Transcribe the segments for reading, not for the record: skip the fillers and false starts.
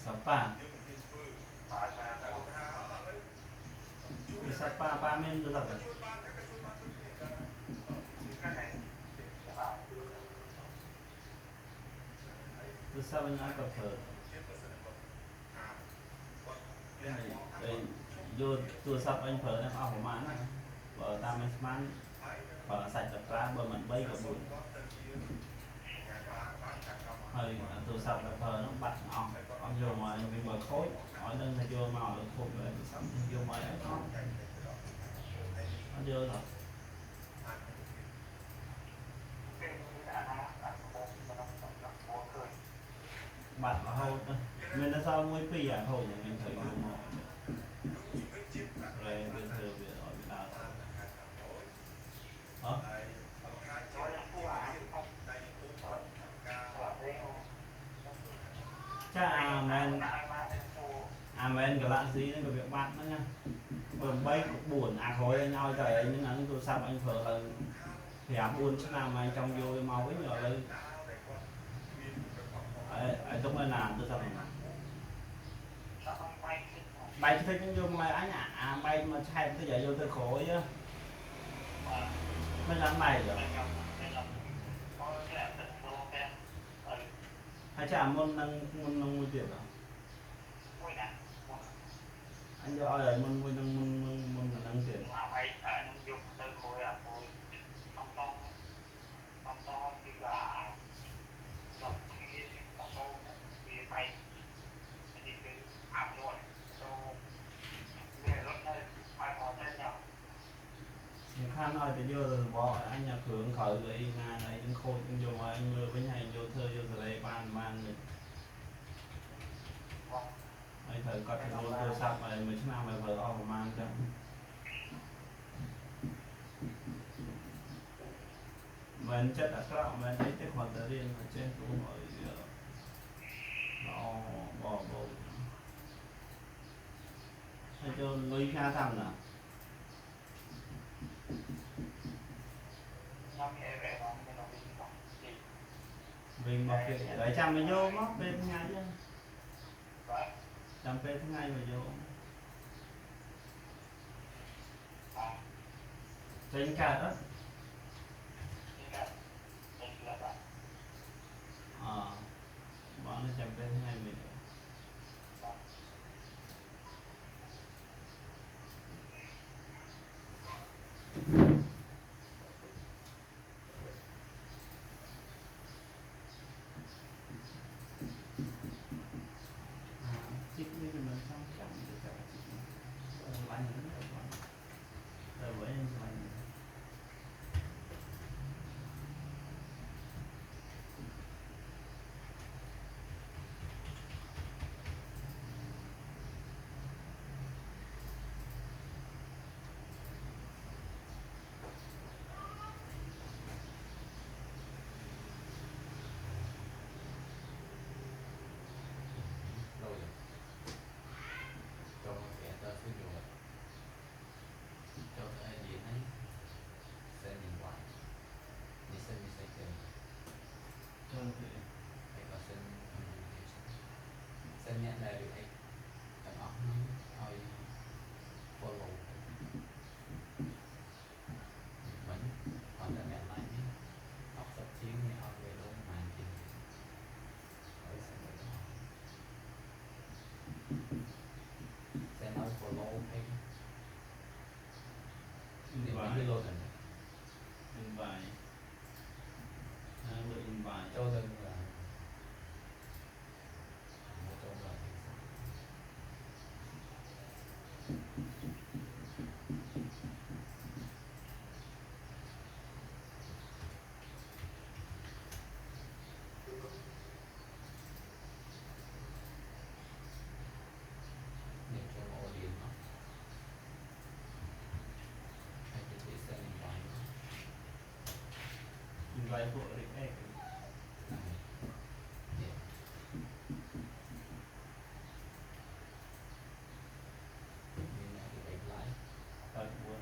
Sapa Sapa pa men được rồi từ sau bên ai cập thờ đây vô từ sau anh phở nó ao của mán và tam anh mán phở sạch tập ra bờ mình bay của bụi hơi từ sau tập phở nó bạch ông vô mà vì mở khối hỏi nên là vô màu được khối rồi xong vô máy ấy không nó vô rồi bạn là hôi mình là sao mới phi à thôi mình thấy vô màu rồi bây giờ bây giờ hả cha men cái lạ gì nên cái việc bạn nó nha còn bay buồn khối nhau trời nhưng là tôi sao anh phở là thì buồn chứ nào mà anh trong vô màu với nhỏ lên ở trong đây làm tôi sao bay thích cũng vô mà anh bay mà hay tôi giờ vô tôi khổ chứ mới dám bay rồi hay chả môn mua tiền à anh cho ơi môn năng tiền khăn nói thì vô bỏ anh nhập hưởng khởi rồi ngay này anh khôi anh vô mà anh mưa với nhà vô thơ vô rồi đây ban rồi anh thời có cái luôn tôi sắp rồi mấy năm mà vợ ông mang cho mình chất là các mình thấy cái khoản tự riêng ở trên cũng mọi nó bỏ bộ hay cho lối khá thằng nào mình mặc cái đấy chăm mới vô móc bên thứ hai chứ chăm bên thứ hai mà vô trên cả đó bọn nó chăm bên thứ hai mình vài bộ định egg thật buồn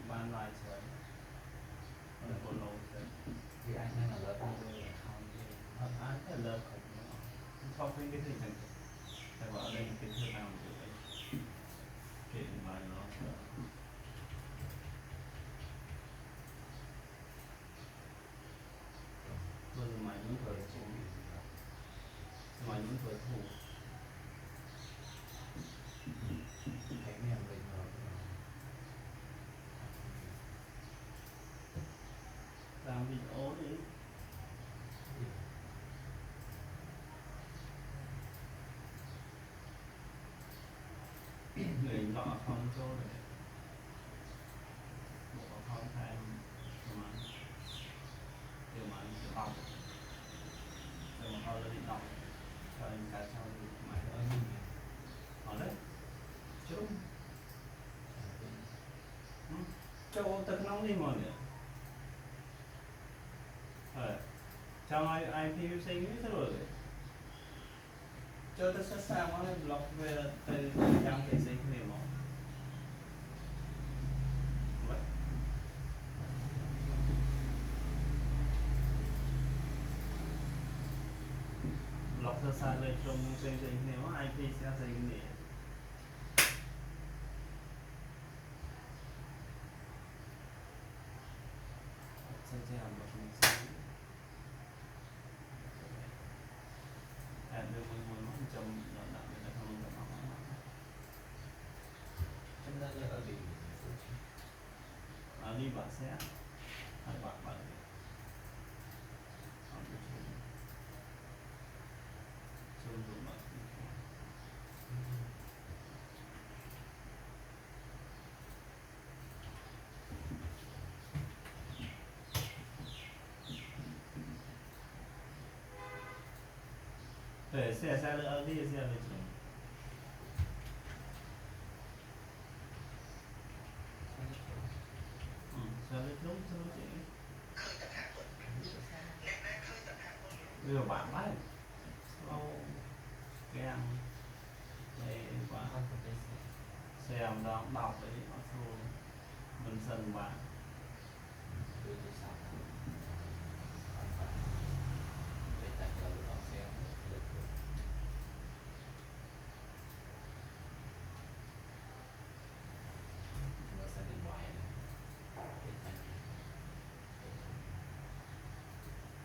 bạn sai chơi còn còn lâu chơi thì anh đang là lớp đi không anh phải lớp không phải cái gì chẳng phải bảo ở đây cái thứ nào cũng vậy chuyện bài nó tôi mà những thời thủ mà những thời thủ thấy miệng mình rồi làm video đi người lọ không cho để bộ không thay mà điều mà đọc điều mà họ đi đọc cho anh cả sau thì mày ở nhìn họ đấy chứ châu tật nóng đi mà nữa trong ai thì sinh hết rồi cho tất sát sao nó lọc về từ trong thì sinh nhiều mà lọc sơ xa lên trong sinh nếu IP sẽ sinh gì sẽ làm một mình sinh được mình trong nó nặng để không được nó chúng ta ở bị đi bạn sẽ hai bạn bạn chung dùng bạn để xe xa nữa đi xe về trường xe về lúc chị bây giờ bạn đấy sau cái ăn đây bạn xe đó đọc đấy nó thôi mình sân bạn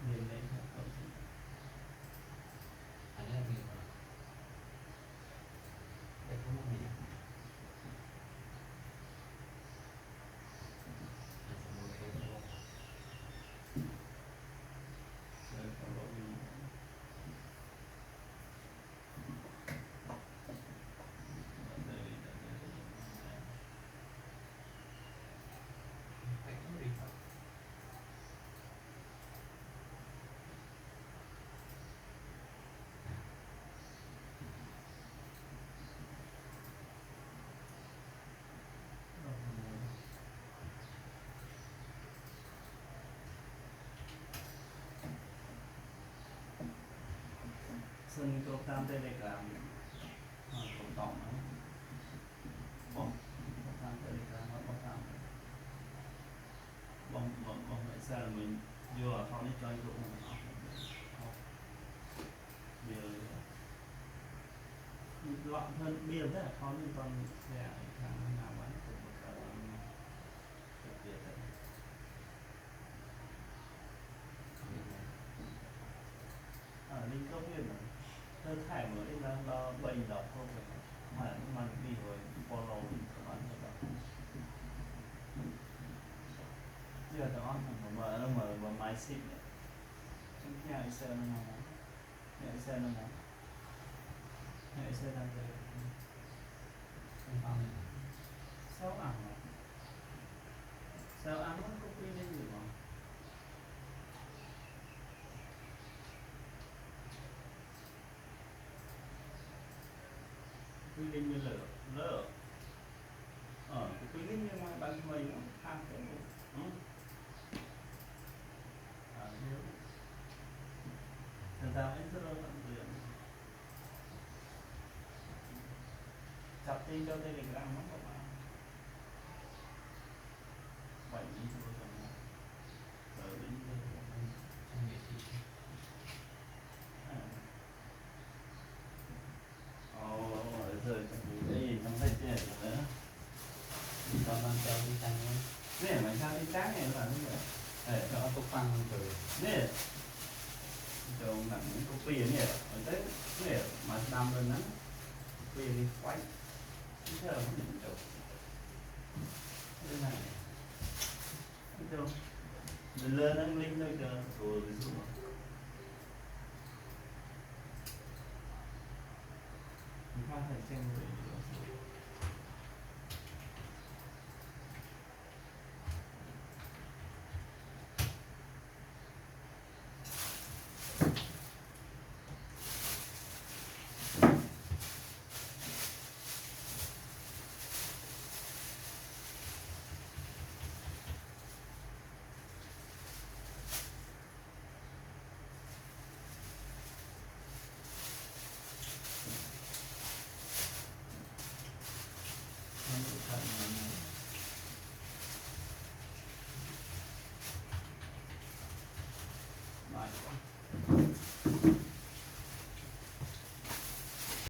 nhìn lên không anh em mình để không mình sân câu tam telegram cũng tổng đó bom tam telegram bom tam bom lại sao là mình vô ở phòng cho anh cũng điều loạn hơn điều rất là khó liên quan xe thằng nào bán cũng một cái đặc biệt đấy ở linh công viên này thơ thải mới đang lo bệnh đọc không phải mà mình đi rồi follow các bạn các bạn giờ đó mà máy xịn nhà xe nó ngon nhà xe nó ngon nhà xe đang đây sao ăn mà sao ăn nó có quy định gì mà quy định như lỡ cái quy định như mà bạn mình nó tham cái nếu thành ra anh rất là tận quyền chặt tin cho telegram nó các bạn mà sao đi trắng này nó là như vậy. cho nó tục tăng từ Nè, cho nặng copy nè, ở tới nè mà đâm lên nó copy đi quay, cái thứ nó định chỗ, cái này, cái chỗ, mình lên nó link thôi cho rồi xuống. Mình khai phải xem rồi.